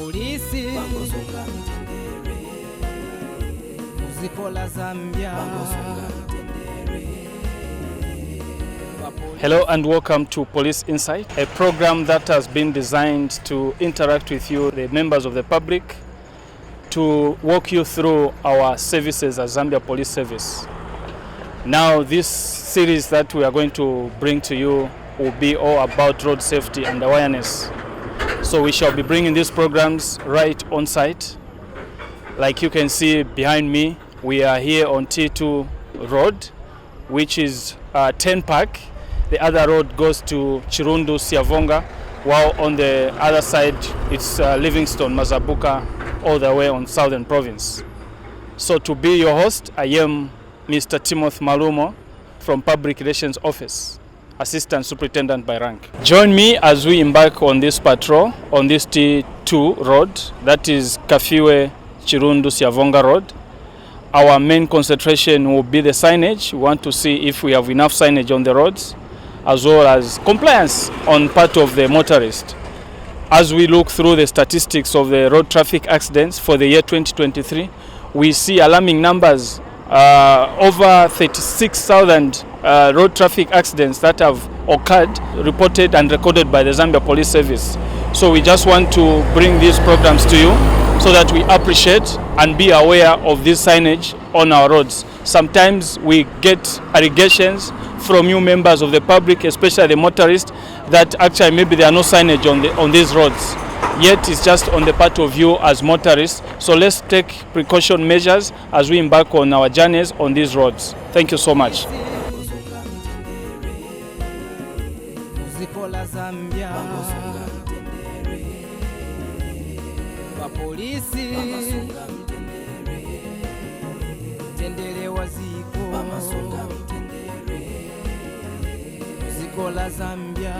Bapolisi bangosonga mtendere muziko la Zambia. Hello and welcome to Police Insight, a program that has been designed to interact with you, the members of the public, to walk you through our services as Zambia Police Service. Now, this series that we are going to bring to you will be all about road safety and awareness. So we shall be bringing these programs right on site. Like you can see behind me, we are here on T2 Road, which is 10 Park. The other road goes to Chirundu, Siavonga, while on the other side it's Livingstone, Mazabuka, all the way on Southern Province. So to be your host, I am Mr. Timothy Malumo from Public Relations Office, Assistant Superintendent by rank. Join me as we embark on this patrol on this T2 road, that is Kafiwe Chirundu Siavonga Road. Our main concentration will be the signage. We want to see if we have enough signage on the roads, as well as compliance on part of the motorist. As we look through the statistics of the road traffic accidents for the year 2023, we see alarming numbers, over 36,000 road traffic accidents that have occurred, reported and recorded by the Zambia Police Service. So we just want to bring these programs to you so that we appreciate and be aware of this signage on our roads. Sometimes we get allegations from you members of the public, especially the motorists, that actually maybe there are no signage on these roads. Yet it's just on the part of you as motorists. So let's take precaution measures as we embark on our journeys on these roads. Thank you so much. Zambia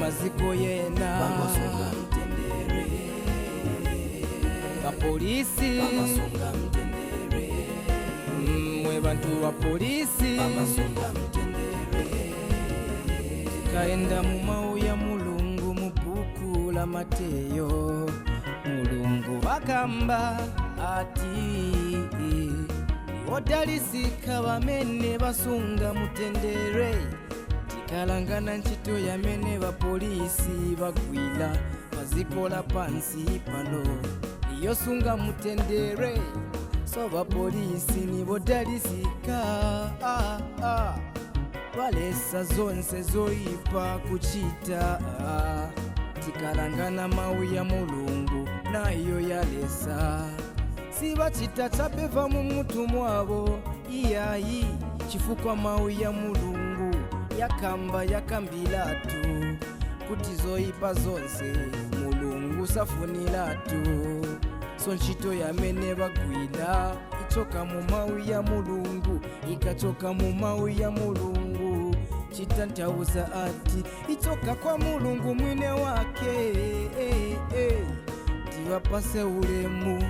maziko yena bapolisi mwe bantu wa polisi kaenda mu mau ya mulungu mu buku la Mateyo. Mulungu bakamba ati odalisika bamene basunga mutendere, tikalangana nchito ya mene bapolisi bagwila bazikola pansi pano iyo sunga mutendere. So bapolisi ni bodalisika balesa zonse zoipa kuchita, tikalangana mau ya mulungu nayo yalesa. Siba chita chapeva mu mutu mwabo iyayi chifukwa mau ya mulungu yakamba yakambilatu kuti zoipa zonse mulungu safunilatu. So nchito ya mene bagwila ichoka mu mau ya mulungu ikachoka mu mau ya mulungu, chitantauza ati ichoka kwa mulungu mwine wake. Tibapase ulemu,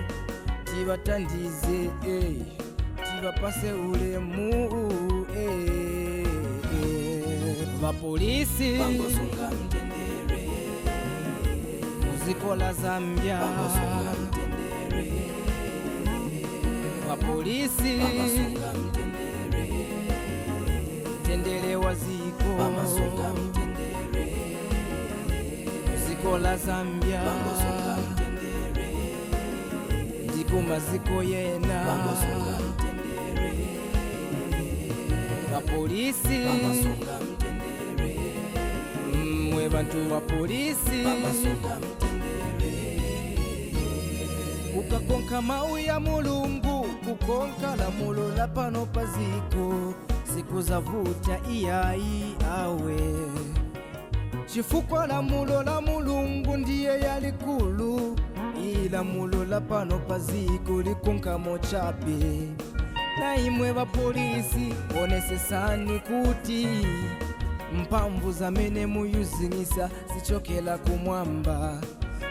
tibatandize, tibapase ulemu. Bapolisi bangosonga mtendere muziko la Zambia. Bapolisi bangosonga mtendere tendere waziko muziko la Zambia. Ndiko maziko yena bapolisi mwe bantu wa polisi ukakonka mau ya mulungu kukonka la mulo la pano paziko siku zavuta iyayi awe chifukwa la mulo la mulungu ndiye yalikulu, ila mulo la pano paziko likonka mochape. Na imwe bapolisi onesesani kuti mpamvu za mene muyuzinisa sichokela kumwamba,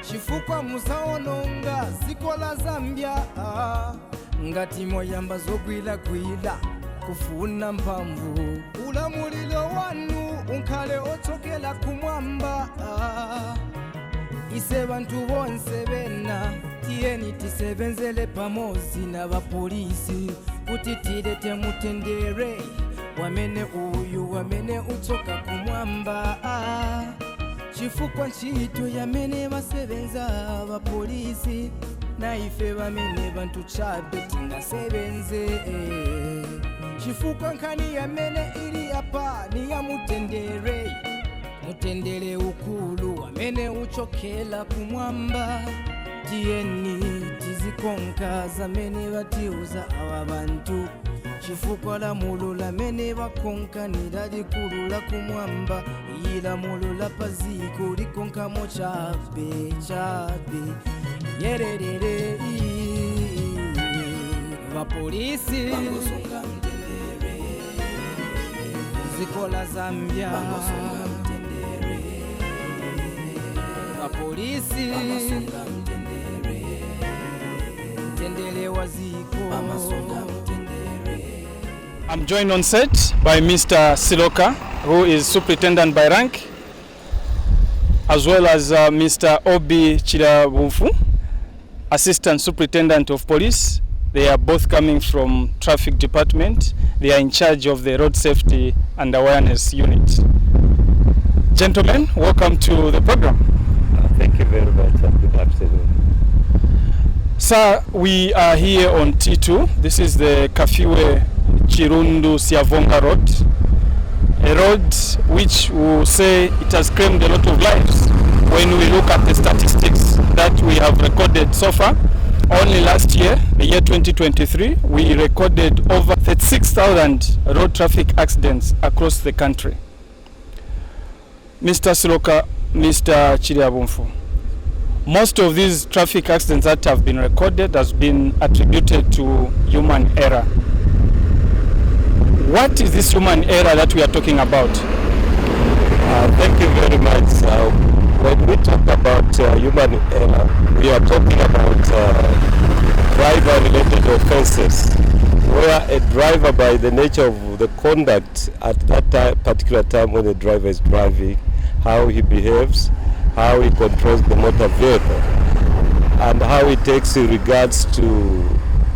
chifukwa musaononga ziko la Zambia ngati moyamba zogwila kufuna mpamvu Fula mulilo wanu unkale otokela kumwamba. Ise bantu bonse bena tieni tisebenzele pamozi na bapolisi kutitire temutendere wamene uyu wamene utoka kumwamba. Chifukwa nchito yamene basebenza bapolisi na ife bamene bantu chabe tingasebenze. Chifukwa nkani yamene ili apa ni ya mutendere, mutendere ukulu wamene uchokela kumwamba. Tieni tizikonka zamene batiuza awa bantu. Chifukwa la mulula mene bakonka niradi kulula kumwamba. Ila mulula paziko likonka mo chabe chabe. Yererere bapolisi bangosunga mtendere zikola Zambia bangosunga mtendere bapolisi bangosunga mtendere mtendere waziko bangosunga mtendere. I'm joined on set by Mr. Siloka, who is superintendent by rank, as well as Mr. Obi Chirabumfu, assistant superintendent of police. They are both coming from traffic department. They are in charge of the road safety and awareness unit. Gentlemen, welcome to the program. Thank you very much and good afternoon. Sir, we are here on T2. This is the Kafiwe Chirundu Siavonga road. A road which will say it has claimed a lot of lives when we look at the statistics that we have recorded so far. Only last year, the year 2023, we recorded over 36,000 road traffic accidents across the country. Mr. Siloka, Mr. Chiriabumfu, most of these traffic accidents that have been recorded has been attributed to human error. What is this human error that we are talking about? Thank you very much. When we talk about human error, we are talking about driver-related offenses, where a driver, by the nature of the conduct at that particular time when the driver is driving, how he behaves, how he controls the motor vehicle, and how he takes in regards to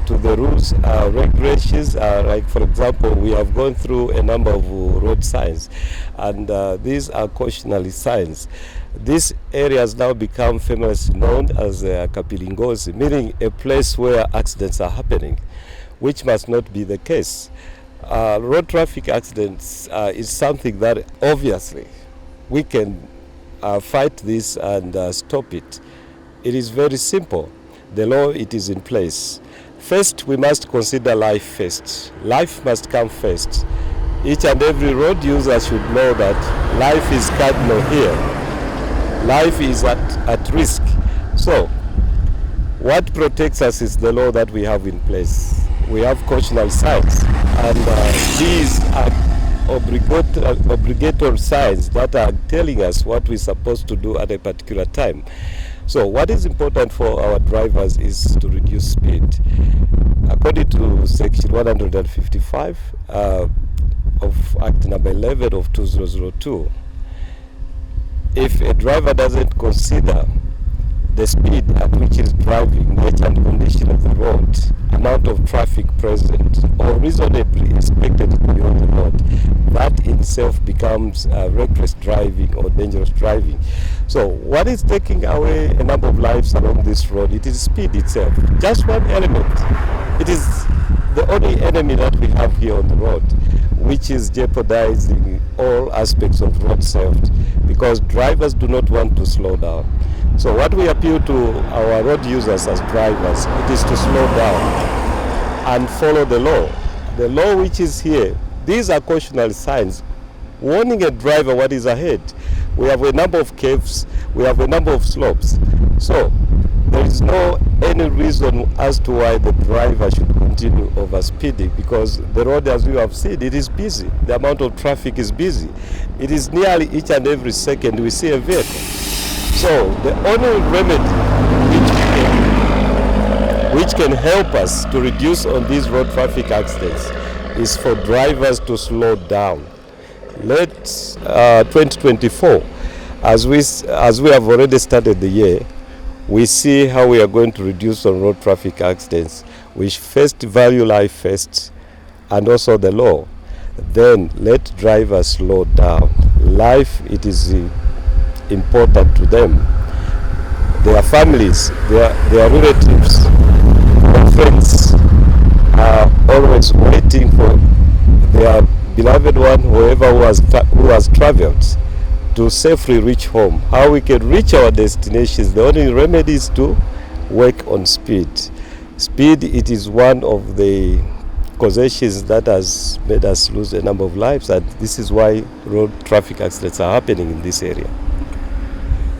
the rules, regulations. Like for example, we have gone through a number of road signs, and these are cautionary signs. This area has now become famously known as Kapili Ngozi, meaning a place where accidents are happening, which must not be the case. Road traffic accidents is something that obviously we can fight this and stop it. It is very simple. The law, it is in place. First, we must consider life first. Life must come first. Each and every road user should know that life is cardinal here. Life is at risk. So, what protects us is the law that we have in place. We have cautionary signs, and these are obligatory signs that are telling us what we're supposed to do at a particular time. So what is important for our drivers is to reduce speed. According to section 155 of Act number 11 of 2002, if a driver doesn't consider the speed at which he is driving, nature and condition of the road, amount of traffic present, or reasonably expected to be on the road, that in itself becomes reckless driving or dangerous driving. So what is taking away a number of lives along this road? It is speed itself. Just one element. It is the only enemy that we have here on the road, which is jeopardizing all aspects of road safety, because drivers do not want to slow down. So what we appeal to our road users as drivers, it is to slow down and follow the law. The law which is here, these are cautionary signs warning a driver what is ahead. We have a number of caves, we have a number of slopes. So there is no any reason as to why the driver should continue overspeeding, because the road, as we have seen, it is busy. The amount of traffic is busy. It is nearly each and every second we see a vehicle. So the only remedy which can help us to reduce on these road traffic accidents is for drivers to slow down. let 2024, as we have already started the year, we see how we are going to reduce on road traffic accidents. We first value life first, and also the law. Then let drivers slow down. Life, it is important to them. Their families, their relatives, their friends are always waiting for their beloved one, whoever who has traveled, to safely reach home. How we can reach our destinations, the only remedy is to work on speed. Speed, it is one of the causations that has made us lose a number of lives, and this is why road traffic accidents are happening in this area.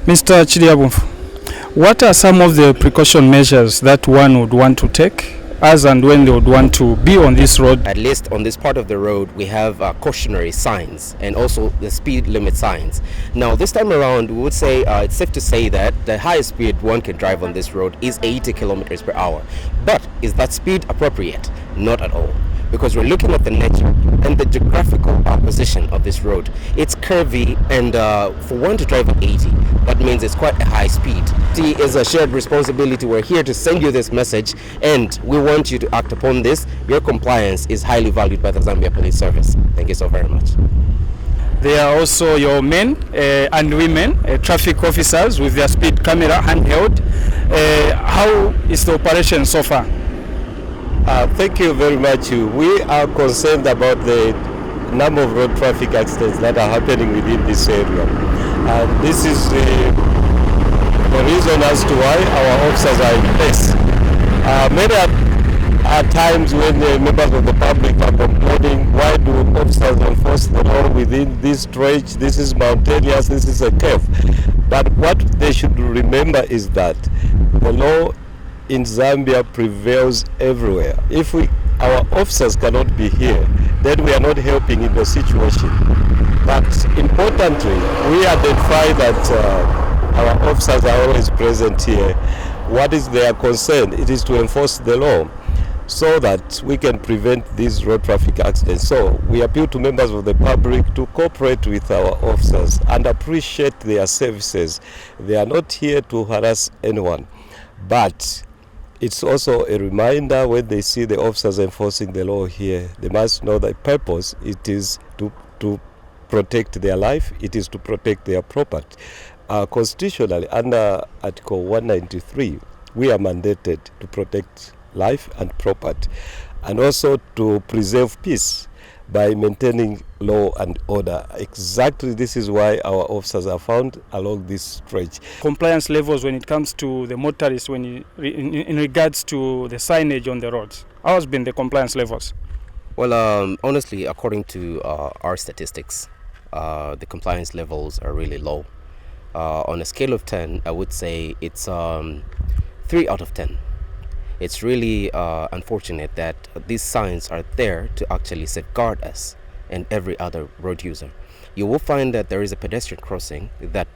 Mr. Chidiabumfu, what are some of the precaution measures that one would want to take as and when they would want to be on this road? At least on this part of the road, we have cautionary signs and also the speed limit signs. Now, this time around, we would say it's safe to say that the highest speed one can drive on this road is 80 kilometers per hour. But is that speed appropriate? Not at all. Because we're looking at the nature and the geographical position of this road. It's curvy, and for one to drive at 80, that means it's quite a high speed. It is a shared responsibility. We're here to send you this message, and we want you to act upon this. Your compliance is highly valued by the Zambia Police Service. Thank you so very much. There are also your men and women, traffic officers with their speed camera handheld. How is the operation so far? Thank you very much. We are concerned about the number of road traffic accidents that are happening within this area. And this is the reason as to why our officers are in place. Many are times when the members of the public are complaining, why do officers enforce the law within this stretch? This is mountainous, this is a cave. But what they should remember is that the law in Zambia prevails everywhere. If our officers cannot be here, then we are not helping in the situation. But importantly, we identify that our officers are always present here. What is their concern? It is to enforce the law so that we can prevent these road traffic accidents. So we appeal to members of the public to cooperate with our officers and appreciate their services. They are not here to harass anyone, but it's also a reminder when they see the officers enforcing the law here, they must know the purpose. It is to protect their life, it is to protect their property. Constitutionally, under Article 193, we are mandated to protect life and property, and also to preserve peace by maintaining law and order. Exactly, this is why our officers are found along this stretch. Compliance levels when it comes to the motorists, in regards to the signage on the roads, how has been the compliance levels? Well, honestly, according to our statistics, the compliance levels are really low. On a scale of 10, I would say it's 3 out of 10. It's really unfortunate that these signs are there to actually safeguard us and every other road user. You will find that there is a pedestrian crossing that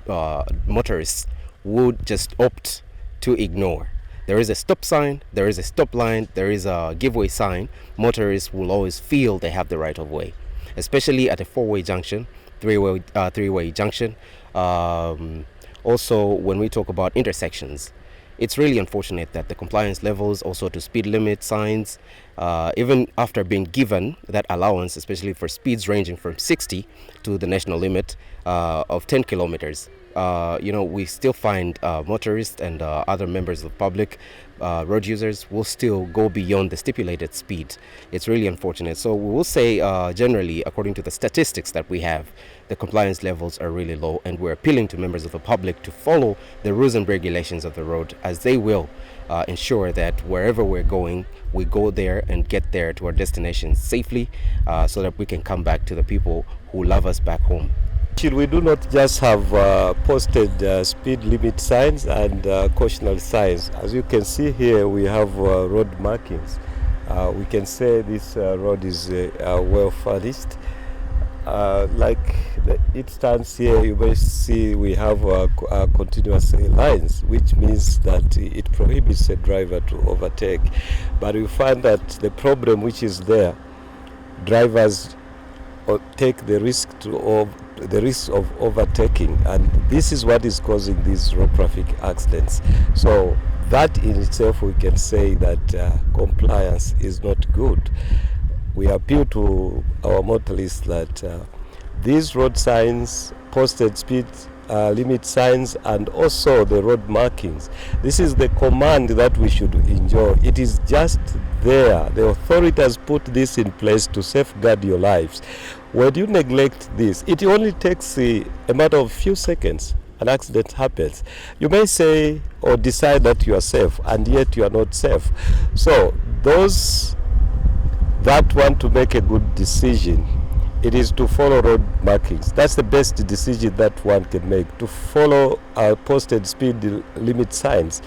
motorists would just opt to ignore. There is a stop sign, there is a stop line, there is a giveaway sign. Motorists will always feel they have the right of way, especially at a four-way junction, three-way junction. Also, when we talk about intersections, it's really unfortunate that the compliance levels also to speed limit signs, even after being given that allowance, especially for speeds ranging from 60 to the national limit of 10 kilometers, we still find motorists and other members of the public, road users, will still go beyond the stipulated speed. It's really unfortunate. So we will say generally, according to the statistics that we have, the compliance levels are really low, and we're appealing to members of the public to follow the rules and regulations of the road, as they will ensure that wherever we're going, we go there and get there to our destination safely, so that we can come back to the people who love us back home. We do not just have posted speed limit signs and cautionary signs. As you can see here, we have road markings. We can say this road is well furnished. Like it stands here, you may see we have continuous lines, which means that it prohibits a driver to overtake. But we find that the problem which is there, drivers take the risk of overtaking, and this is what is causing these road traffic accidents. So that in itself, we can say that compliance is not good. We appeal to our motorists that these road signs, posted speed limit signs, and also the road markings, this is the command that we should enjoy. It is just there. The authority has put this in place to safeguard your lives. When you neglect this, it only takes a matter of few seconds. An accident happens. You may say or decide that you are safe, and yet you are not safe. So those that want to make a good decision, it is to follow road markings. That's the best decision that one can make, to follow our posted speed limit signs,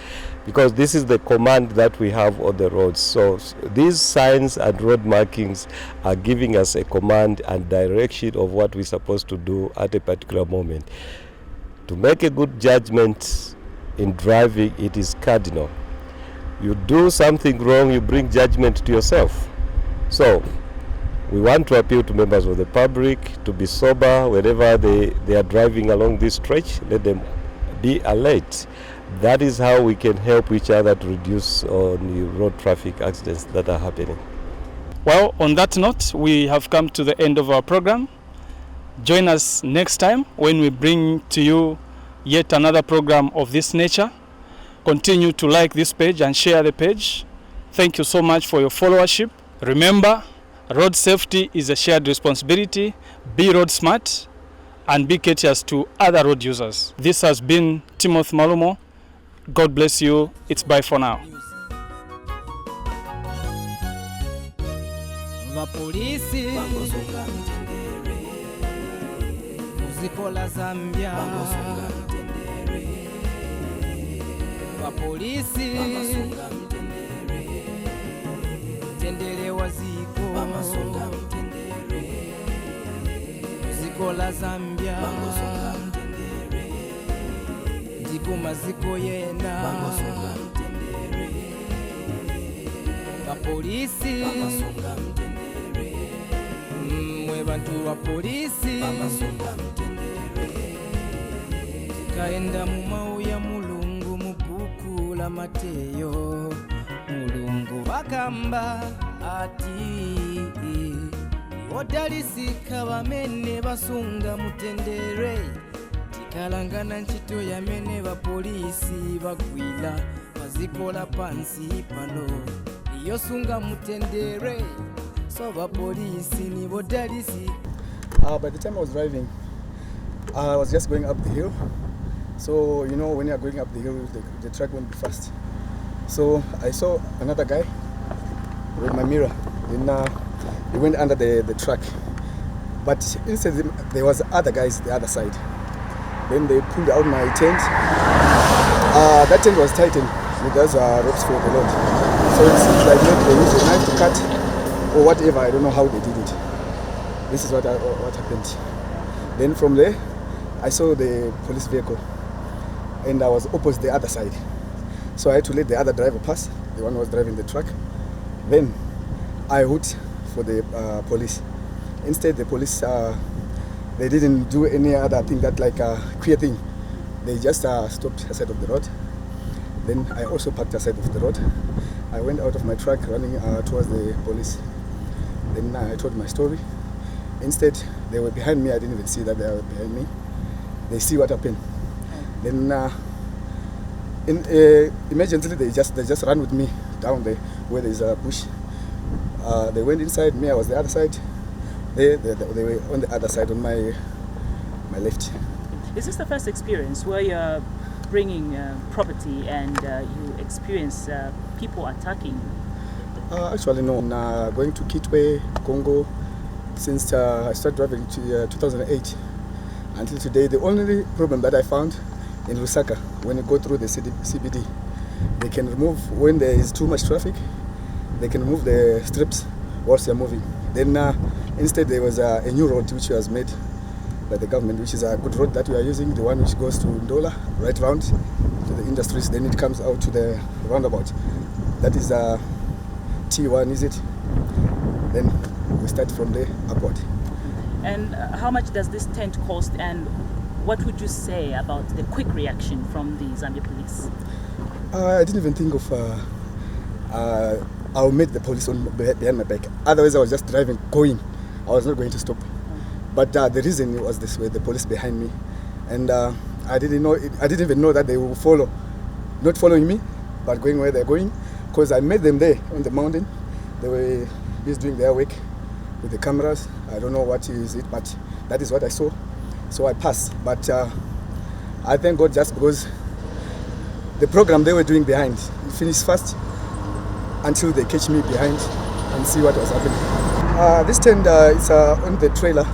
because this is the command that we have on the roads. So these signs and road markings are giving us a command and direction of what we're supposed to do at a particular moment. To make a good judgment in driving, it is cardinal. You do something wrong, you bring judgment to yourself. So we want to appeal to members of the public to be sober whenever they are driving along this stretch. Let them be alert. That is how we can help each other to reduce on the road traffic accidents that are happening. Well, on that note, we have come to the end of our program. Join us next time when we bring to you yet another program of this nature. Continue to like this page and share the page. Thank you so much for your followership. Remember, road safety is a shared responsibility. Be road smart and be courteous to other road users. This has been Timothy Malumo. God bless you. It's bye for now. Vapolisi muzikola Zambia, vapolisi tendere waziko muzikola Zambia, ndiko maziko yena vapolisi mwe bantu wa polisi kaenda mu mau ya mulungu mu buku la Mateyo. Mulungu bakamba ati odalisika bamene basunga mutendere, tikalangana nchito ya mene bapolisi bagwila bazikola pansi pano yosunga mutendere. So bapolisi ni bodalisi. By the time I was driving, I was just going up the hill. So you know, when you are going up the hill, the truck won't be fast. So I saw another guy with my mirror. Then he went under the truck. But instead there was other guys the other side. Then they pulled out my tent. That tent was tightened with those ropes for the load. So it's like maybe they used a knife to cut or whatever. I don't know how they did it. This is what happened. Then from there, I saw the police vehicle, and I was opposite the other side. So I had to let the other driver pass, the one who was driving the truck. Then I hooted for the police. Instead, the police, they didn't do any other thing that like a queer thing. They just stopped aside of the road. Then I also parked aside of the road. I went out of my truck running towards the police. Then I told my story. Instead, they were behind me. I didn't even see that they were behind me. They see what happened. Then emergency, they just ran with me down there where there's a bush. They went inside. Me, I was the other side. They were on the other side, on my left. Is this the first experience where you're bringing property and you experience people attacking you? Actually, no. I'm going to Kitwe, Congo, since I started driving to 2008 until today. The only problem that I found in Lusaka, when you go through the CBD, they can remove, when there is too much traffic, they can remove the strips whilst you're moving. Then instead there was a new road which was made by the government, which is a good road that we are using, the one which goes to Ndola, right round to the industries, then it comes out to the roundabout. That is T1, is it? Then we start from there upward. And how much does this tent cost, and what would you say about the quick reaction from the Zambia police? I didn't even think of I'll meet the police behind my back. Otherwise, I was just driving, going. I was not going to stop. But the reason was this way: the police behind me, and I didn't even know that they will follow, not following me, but going where they're going, because I met them there on the mountain. They were busy doing their work with the cameras. I don't know what is it, but that is what I saw. So I passed. But I thank God just because the program they were doing behind, it finished fast until they catch me behind and see what was happening. This tent is on the trailer.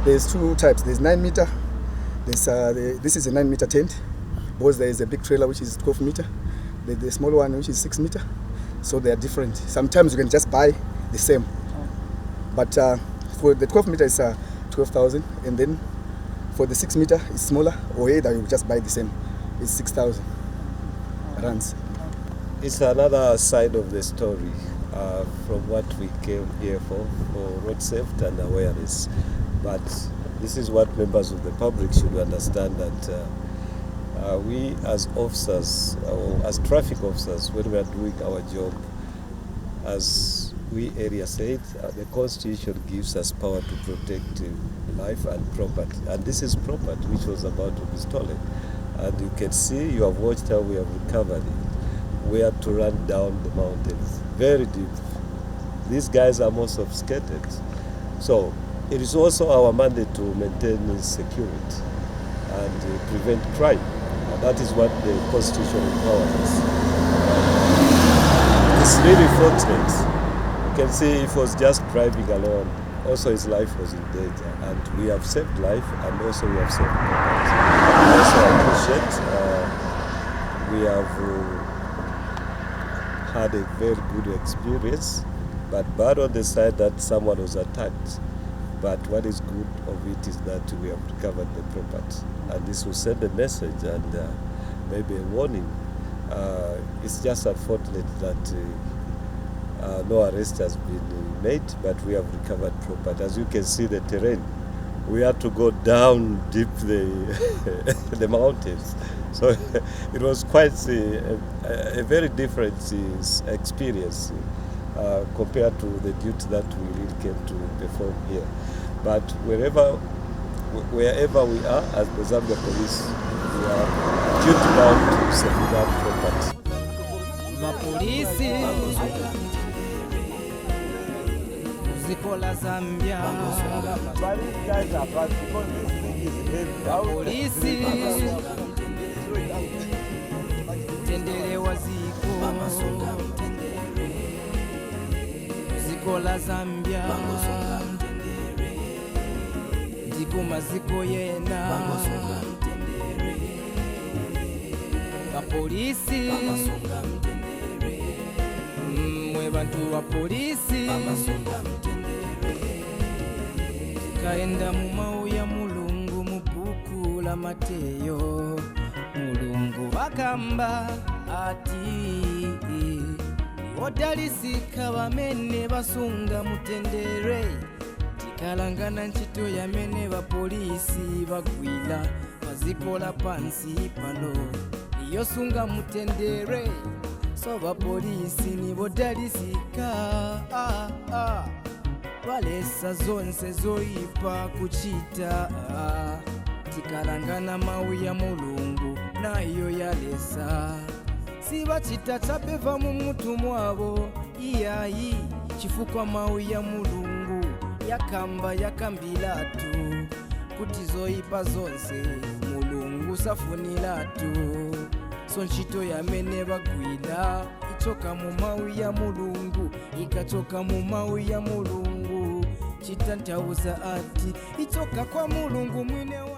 There's two types. There's 9 meter. This is a 9 meter tent, because there is a big trailer which is 12 meter. There's the small one which is 6 meter. So they are different. Sometimes you can just buy the same. But for the 12 meter it's 12,000, and then for the 6 meter it's smaller, or either you just buy the same. It's 6,000 rands. It's another side of the story from what we came here for road safety and awareness. But this is what members of the public should understand, that we as officers, or as traffic officers, when we are doing our job, as we area said, the Constitution gives us power to protect life and property. And this is property which was about to be stolen. And you can see, you have watched how we have recovered it. We had to run down the mountains, very deep. These guys are more sophisticated. So it is also our mandate to maintain security and prevent crime. And that is what the Constitution empowers us. It's really fortunate. You can see if he was just driving alone, also his life was in danger. And we have saved life, and also we have saved property. I also appreciate we have had a very good experience, but bad on the side that someone was attacked. But what is good of it is that we have recovered the property, and this will send a message and maybe a warning. It's just unfortunate that no arrest has been made, but we have recovered property. As you can see, the terrain, we had to go down deep the mountains. So it was quite a very different experience compared to the duty that we really came to perform here. But wherever we are as the Zambia police, we are duty bound to safeguard property. Mapolisi zikola Zambia, mapolisi tendele waziko zikola Zambia, ndiko maziko yena mapolisi mwe bantu wa polisi kaenda mu mau ya mulungu mubuku la Mateyo. Mulungu bakamba ati odalisika bamene basunga mutendere, tikalangana nchito ya mene ba polisi bagwila bazikola pansi pano iyo sunga mutendere. So ba polisi ni bodalisika balesa zonse zoipa kuchita tikalangana mau ya mulungu nayo yalesa sibachita chapeva mu mutu mwabo iyayi chifukwa mau ya mulungu yakamba yakambilatu kuti zoipa zonse mulungu safunilatu. So nchito ya mene bagwila ichoka mu mau ya mulungu ikachoka mu mau ya mulungu chitantauza ati ichoka kwa mulungu mwine wa